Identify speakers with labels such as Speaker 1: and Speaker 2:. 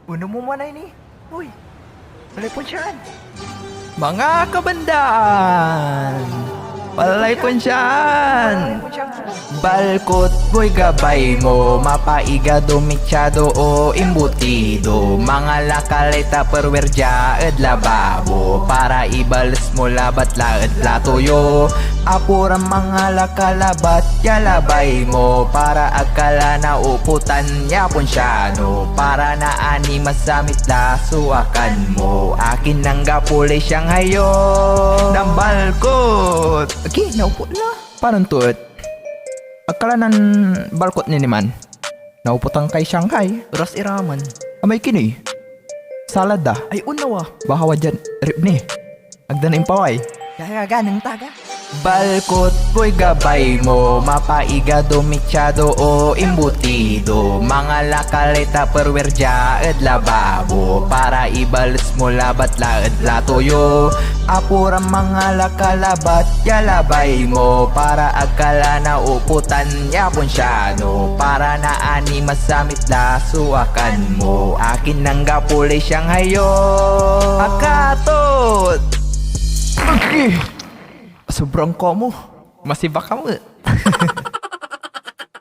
Speaker 1: Uno mo man ini. Uy, balay po siyan.
Speaker 2: Mga kabandaan, palay
Speaker 1: Balay
Speaker 2: konsyaan.
Speaker 1: po siyan.
Speaker 2: Balkot boy gabay mo, mapaigado, miksado o imbutido. Mga lakalita perwerja ed lababo, para ibalas mo labat laed latuyo. Apura mga lakalabat yalabay mo, para agkala na uputan yapon syano. Para na ani masamit lasuakan mo, akin nang gapuli siyang hayon. Ng balkot. Okay, naupo na. Paano tuot? Akala ng balkot ni man. Nauputang kay Shanghai.
Speaker 1: Ras iraman.
Speaker 2: Amay kini. Salad da.
Speaker 1: Ay unaw
Speaker 2: Bahawa dyan. Rip ni. Agdan impaway.
Speaker 1: Kaya ganang taga.
Speaker 2: Balkot boy gabay mo, mapaigado, miksado o imbutido. Mga lakalita perwerja ed lababo, para ibalas mo labat laed latuyo. Apura mga lakalabat yalabay mo, para agkala na uputan yapon syano. Para na ani masamit lasuakan mo, akin nang gapuli siyang hayon. Akatot. Okay. Sobrang komo. Masibak ka mo.